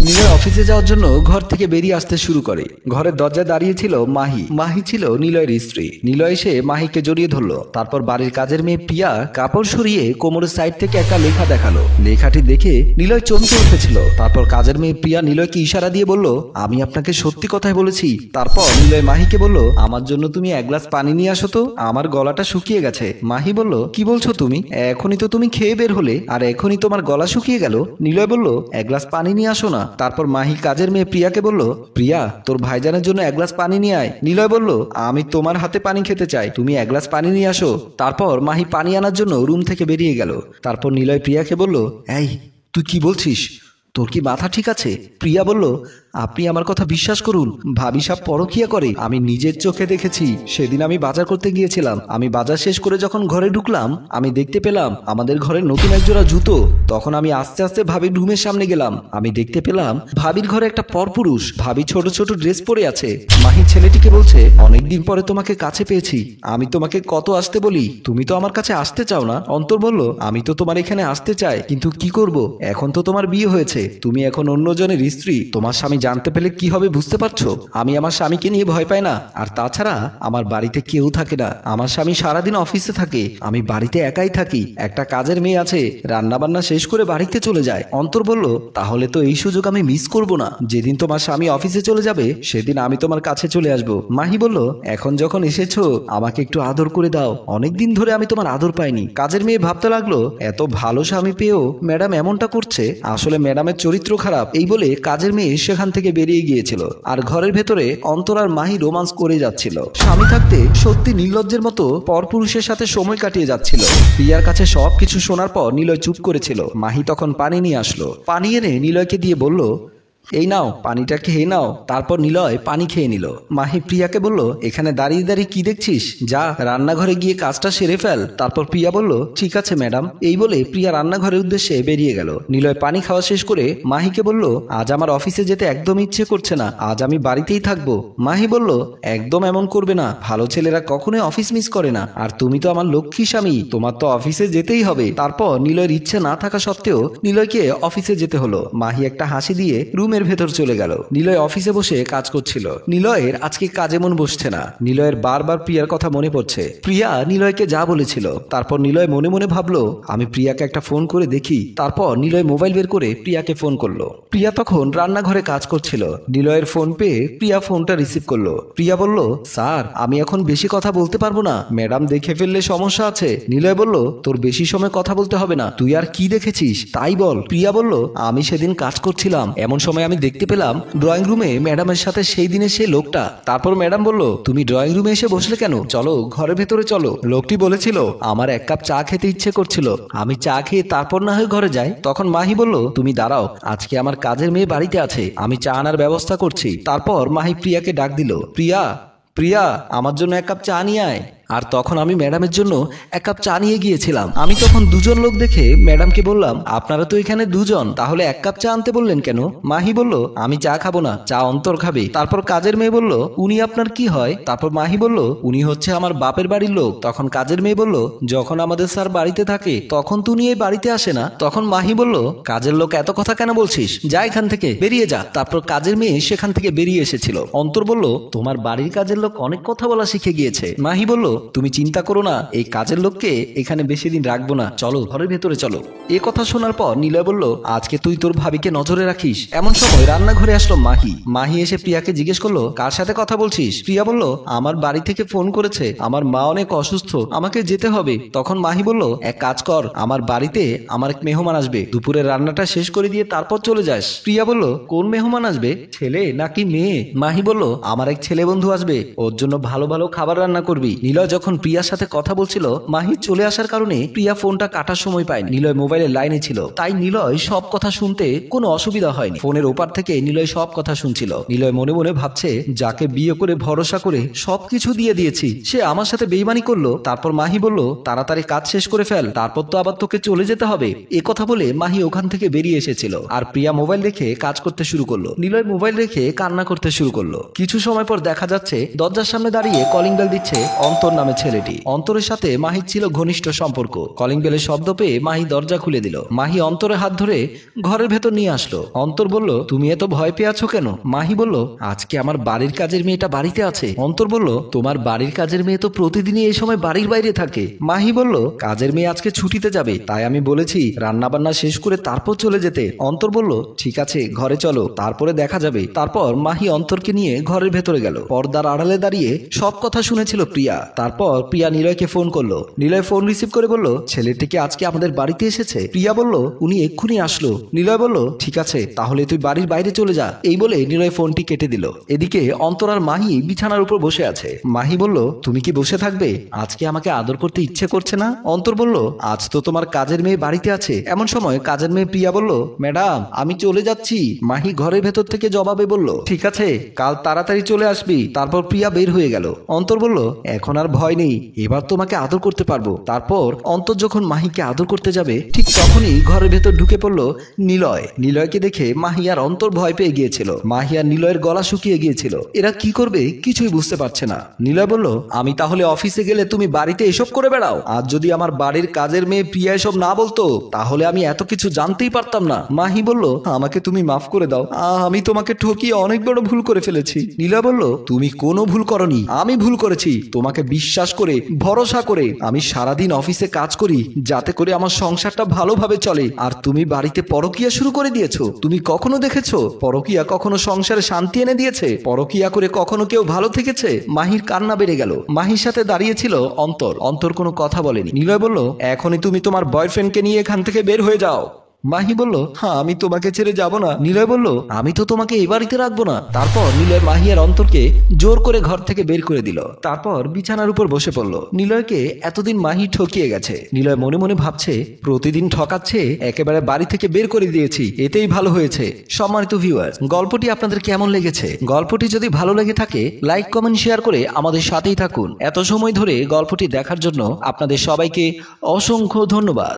নিলয় অফিসে যাওয়ার জন্য ঘর থেকে বেরিয়ে আসতে শুরু করে। ঘরের দরজায় দাঁড়িয়ে ছিল মাহি। মাহি ছিল নিলয়ের স্ত্রী। নিলয় এসে মাহিকে জড়িয়ে ধরলো। তারপর বাড়ির কাজের মেয়ে প্রিয়া কাপড় সরিয়ে কোমরের সাইড থেকে একটা লেখা দেখালো। লেখাটি দেখে নিলয় চমকে উঠেছিল। তারপর কাজের মেয়ে প্রিয়া নিলয়কে ইশারা দিয়ে বলল, আমি আপনাকে সত্যি কথাই বলেছি। তারপর নিলয় মাহিকে বলল, আমার জন্য তুমি এক গ্লাস পানি নিয়ে আসো তো, আমার গলাটা শুকিয়ে গেছে। মাহি বলল, কি বলছো তুমি? এখনই তো তুমি খেয়ে বের হলে, আর এখনই তোমার গলা শুকিয়ে গেল। নিলয় বলল, এক গ্লাস পানি নিয়ে আসো না। তারপর মাহি কাজের মেয়ে প্রিয়াকে বলল, প্রিয়া তোর ভাইজানের জন্য এক গ্লাস পানি নিয়ে আয়। নিলয় বলল, আমি তোমার হাতে পানি খেতে চাই, তুমি এক গ্লাস পানি নিয়ে আসো। তারপর মাহি পানি আনার জন্য রুম থেকে বেরিয়ে গেল। তারপর নিলয় প্রিয়াকে বলল, এই তুই কি বলছিস? তোর কি মাথা ঠিক আছে? প্রিয়া বলল, আপনি আমার কথা বিশ্বাস করুন, ভাবি সাহেব পরকিয়া করে। আমি নিজের চোখে দেখেছি। সেদিন আমি বাজার করতে গিয়েছিলাম। আমি বাজার শেষ করে যখন ঘরে ঢুকলাম, আমি দেখতে পেলাম আমাদের ঘরে নতুন এক জোড়া জুতো। তখন আমি আস্তে আস্তে ভাবির রুমের সামনে গেলাম। আমি দেখতে পেলাম ভাবির ঘরে একটা পরপুরুষ। ভাবি ছোট ছোট ড্রেস পরে আছে। মাহি ছেলেটিকে বলছে, অনেকদিন পরে তোমাকে কাছে পেয়েছি। আমি তোমাকে কত আসতে বলি, তুমি তো আমার কাছে আসতে চাও না। অন্তর বলল, আমি তো তোমার এখানে আসতে চাই, কিন্তু কি করব, এখন তো তোমার বিয়ে হয়েছে, তুমি এখন অন্যজনের স্ত্রী। তোমার স্বামী জানতে পেলে কি হবে বুঝতে পারছো? আমি আমার স্বামীকে নিয়ে ভয় পাই না। আর তাছাড়া আমার বাড়িতে কেউ থাকে না। আমার স্বামী সারাদিন অফিসে থাকে, আমি বাড়িতে একাই থাকি। একটা কাজের মেয়ে আছে, রান্না বান্না শেষ করে বাড়িতে চলে যায়। অন্তর বলল, তাহলে তো এই সুযোগ আমি মিস করব না। যেদিন তোমার স্বামী অফিসে চলে যাবে, সেদিন আমি তোমার কাছে চলে আসব। মাহি বলল, এখন যখন এসেছো, আমাকে একটু আদর করে দাও। অনেকদিন ধরে আমি তোমার আদর পাইনি। কাজের মেয়ে ভাবতে লাগলো, এত ভালো স্বামী পেয়েও ম্যাডাম এমনটা করছে। আসলে ম্যাডামের চরিত্র খারাপ। এই বলে কাজের মেয়ে সেখান থেকে বেরিয়ে গিয়েছিল। আর ঘরের ভেতরে অন্তর আর মাহি রোমান্স করে যাচ্ছিল। স্বামী থাকতে সত্যি নির্লজ্জের মতো পরপুরুষের সাথে সময় কাটিয়ে যাচ্ছিল। প্রিয়ার কাছে সবকিছু শোনার পর নিলয় চুপ করেছিল। মাহি তখন পানি নিয়ে আসলো। পানি এনে নিলয়কে দিয়ে বলল, এই নাও, পানিটা খেয়ে নাও। তারপর নিলয় পানি খেয়ে নিল। মাহি প্রিয়াকে বলল, এখানে দাঁড়িয়ে দাঁড়িয়ে কি দেখছিস, যা রান্নাঘরে গিয়ে কাজটা সেরে ফেল। তারপর প্রিয়া বলল, ঠিক আছে ম্যাডাম। এই বলে প্রিয়া রান্নাঘরের উদ্দেশ্যে বেরিয়ে গেল। নিলয় পানি খাওয়া শেষ করে মাহিকে বলল, আজ আমার অফিসে যেতে একদম ইচ্ছে করছে না, আজ আমি বাড়িতেই থাকবো। মাহি বলল, একদম এমন করবে না, ভালো ছেলেরা কখনোই অফিস মিস করে না। আর তুমি তো আমার লক্ষ্মী স্বামী, তোমার তো অফিসে যেতেই হবে। তারপর নিলয়ের ইচ্ছে না থাকা সত্ত্বেও নিলয়কে অফিসে যেতে হলো। মাহি একটা হাসি দিয়ে রুমের ভেতর চলে গেল। নিলয় অফিসে বসে কাজ করছিল। নিলয়ের আজকে কাজে মন বসছে না। নিলয়ের বারবার প্রিয়ার কথা মনে পড়ছে। প্রিয়া নিলয়কে যা বলেছিল। তারপর নিলয় মনে মনে ভাবলো, আমি প্রিয়াকে একটা ফোন করে দেখি। তারপর নিলয় মোবাইল বের করে প্রিয়াকে ফোন করলো। প্রিয়া তখন রান্নাঘরে কাজ করছিল। নিলয়ের ফোন পেয়ে প্রিয়া ফোনটা রিসিভ করলো। প্রিয়া বলল, স্যার আমি এখন বেশি কথা বলতে পারবো না, ম্যাডাম দেখে ফেললে সমস্যা আছে। নিলয় বলল, তোর বেশি সময় কথা বলতে হবে না, তুই আর কি দেখেছিস তাই বল। প্রিয়া বলল, আমি সেদিন কাজ করছিলাম, এমন সময় আমি দেখতে পেলাম ড্রয়িং রুমে ম্যাডামের সাথে সেই দিনে সেই লোকটা। তারপর ম্যাডাম বলল, তুমি ড্রয়িং রুমে এসে বসলে কেন, চলো ঘরের ভেতরে চলো। লোকটি বলেছিল, আমার এক কাপ চা খেতে ইচ্ছে করছিল, আমি চা খেয়ে তারপর না হয় ঘরে যাই। তখন মাহি বলল, তুমি দাঁড়াও, আজকে আমার কাজের মেয়ে বাড়িতে আছে, আমি চা আনার ব্যবস্থা করছি। তারপর মাহি প্রিয়াকে ডাক দিল, প্রিয়া, প্রিয়া আমার জন্য এক কাপ চা নিয়ে আয়। আর তখন আমি ম্যাডামের জন্য এক কাপ চা নিয়ে গিয়েছিলাম। আমি তখন দুজন লোক দেখে ম্যাডামকে বললাম, আপনারা তো এখানে দুজন, তাহলে এক কাপ চা আনতে বললেন কেন? মাহি বলল, আমি চা খাবো না, চা অন্তর খাবে। তারপর কাজের মেয়ে বলল, উনি আপনার কি হয়? তারপর মাহি বলল, উনি হচ্ছে আমার বাপের বাড়ির লোক। তখন কাজের মেয়ে বলল, যখন আমাদের স্যার বাড়িতে থাকে তখন তো উনি এই বাড়িতে আসে না। তখন মাহি বলল, কাজের লোক এত কথা কেন বলছিস, যা এখান থেকে বেরিয়ে যা। তারপর কাজের মেয়ে সেখান থেকে বেরিয়ে এসেছিল। অন্তর বলল, তোমার বাড়ির কাজের লোক অনেক কথা বলা শিখে গিয়েছে। মাহি বলল, তুমি চিন্তা করো না, এই কাজের লোককে এখানে বেশি দিন রাখবো না, চলো ঘরের ভেতরে চলো। এ কথা শোনার পর নিলয় বলল, আজকে তুই তোর ভাবিকে নজরে রাখিস। এমন সময় রান্নাঘরে আসলো মাহি। মাহি এসে প্রিয়াকে জিজ্ঞেস করলো, কার সাথে কথা বলছিস? প্রিয়া বলল, আমার বাড়ি থেকে ফোন করেছে, আমার মা অনেক অসুস্থ, আমাকে যেতে হবে। তখন মাহি বলল, এক কাজ কর, আমার বাড়িতে আমার এক মেহমান আসবে, দুপুরের রান্নাটা শেষ করে দিয়ে তারপর চলে যাস। প্রিয়া বলল, কোন মেহমান আসবে, ছেলে নাকি মেয়ে? মাহি বলল, আমার এক ছেলে বন্ধু আসবে, ওর জন্য ভালো ভালো খাবার রান্না করবি। নিলয় যখন প্রিয়ার সাথে কথা বলছিল, মাহি চলে আসার কারণে প্রিয়া ফোনটা কাটার সময় পায়নি। নিলয় মোবাইলের লাইনে ছিল, তাই নিলয় সব কথা শুনতে কোনো অসুবিধা হয়নি। ফোনের ওপার থেকে নিলয় সব কথা শুনছিল। নিলয় মনে মনে ভাবছে, যাকে বিয়ে করে ভরসা করে সবকিছু দিয়ে দিয়েছি, সে আমার সাথে বেইমানি করলো। তারপর মাহি বলল, তাড়াতাড়ি কাজ শেষ করে ফেল, তারপর তো আবার তোকে চলে যেতে হবে। এ কথা বলে মাহি ওখান থেকে বেরিয়ে এসেছিল। আর প্রিয়া মোবাইল রেখে কাজ করতে শুরু করলো। নিলয় মোবাইল রেখে কান্না করতে শুরু করলো। কিছু সময় পর দেখা যাচ্ছে দরজার সামনে দাঁড়িয়ে কলিং বেল দিচ্ছে অন্তর নামে ছেলেটি। অন্তরের সাথে মাহির ছিল ঘনিষ্ঠ সম্পর্ক। কলিং বেলের শব্দ পেয়ে মাহি দরজা খুলে দিল। মাহি অন্তরের হাত ধরে ঘরের ভেতর নিয়ে আসলো। অন্তর বলল, তুমি এত ভয় পেয়ে আছো কেন? মাহি বলল, আজকে আমার বাড়ির কাজের মেয়েটা বাড়িতে আছে। অন্তর বলল, তোমার বাড়ির কাজের মেয়ে তো প্রতিদিনই এই সময় বাড়ির বাইরে থাকে। মাহি বলল, কাজের মেয়ে আজকে ছুটিতে যাবে, তাই আমি বলেছি রান্না বান্না শেষ করে তারপর চলে যেতে। অন্তর বলল, ঠিক আছে ঘরে চলো, তারপরে দেখা যাবে। তারপর মাহি অন্তরকে নিয়ে ঘরের ভেতরে গেল। পর্দার আড়ালে দাঁড়িয়ে সব কথা শুনেছিল প্রিয়া। তারপর প্রিয়া নিলয়কে ফোন করলো। নিলয় ফোন রিসিভ করে বলল, ছেলেটিকে আজকে আমাদের বাড়িতে এসেছে। প্রিয়া বলল, উনি এক্ষুনি আসলো। নিলয় বলল, ঠিক আছে তাহলে তুই বাড়ির বাইরে চলে যা। এই বলে নিলয় ফোনটি কেটে দিল। এদিকে অন্তর আর মাহি বিছানার উপর বসে আছে। মাহি বলল, তুমি কি বসে থাকবে? আজকে আমাকে আদর করতে ইচ্ছে করছে না? অন্তর বলল, আজ তো তোমার কাজের মেয়ে বাড়িতে আছে। এমন সময় কাজের মেয়ে প্রিয়া বলল, ম্যাডাম আমি চলে যাচ্ছি। মাহি ঘরের ভেতর থেকে জবাবে বলল, ঠিক আছে কাল তাড়াতাড়ি চলে আসবি। তারপর প্রিয়া বের হয়ে গেল। অন্তর বলল, এখন আর ভয় নেই, এবার তোমাকে আদর করতে পারবো। তারপর অন্তর যখন মাহিকে আদর করতে যাবে ঠিক তখনই ঘরের ভেতর ঢুকে পড়ল নিলয়। নিলয়কে দেখে মাহি আর অন্তর ভয় পেয়ে গিয়েছিল। মাহি আর নিলয়ের গলা শুকিয়ে গিয়েছিল। এরা কি করবে কিছুই বুঝতে পারছে না। নিলয় বলল, আমি তাহলে অফিসে গেলে তুমি বাড়িতে এসব করে বেড়াও? আজ যদি আমার বাড়ির কাজের মেয়ে প্রিয়া এসব না বলতো তাহলে আমি এত কিছু জানতেই পারতাম না। মাহি বলল, আমাকে তুমি মাফ করে দাও, আমি তোমাকে ঠকিয়ে অনেক বড় ভুল করে ফেলেছি। নিলয় বলল, তুমি কোনো ভুল করনি, আমি ভুল করেছি। তোমাকে বিশ্বাস করে ভরসা করে আমি সারাদিন অফিসে কাজ করি যাতে করে আমার সংসারটা ভালোভাবে চলে, আর তুমি বাড়িতে পরকীয়া শুরু করে দিয়েছো। তুমি কখনো দেখেছো পরকীয়া কখনো সংসারে শান্তি এনে দিয়েছে? পরকীয়া করে কখনো কেউ ভালো থেকেছে? মাহির কান্না বেড়ে গেল। মাহির সাথে দাঁড়িয়েছিল অন্তর। অন্তর কোনো কথা বলেনি। নিলয় বলল, এখনই তুমি তোমার বয়ফ্রেন্ডকে নিয়ে এখান থেকে বের হয়ে যাও। মাহি বলল, হ্যাঁ আমি তোমাকে ছেড়ে যাব না। নিলয় বলল, আমি তো তোমাকে এই বাড়িতে রাখবো না। তারপর নিলয় মাহি আর অন্তরকে জোর করে ঘর থেকে বের করে দিল। তারপর বিছানার উপর বসে পড়ল। নিলয়কে এতদিন মাহি ঠকিয়ে গেছে। নিলয় মনে মনে ভাবছে, প্রতিদিন ঠকাচ্ছে, একেবারে বাড়ি থেকে বের করে দিয়েছি, এতেই ভালো হয়েছে। সম্মানিত ভিউয়ার্স, গল্পটি আপনাদের কেমন লেগেছে? গল্পটি যদি ভালো লেগে থাকে লাইক কমেন্ট শেয়ার করে আমাদের সাথেই থাকুন। এত সময় ধরে গল্পটি দেখার জন্য আপনাদের সবাইকে অসংখ্য ধন্যবাদ।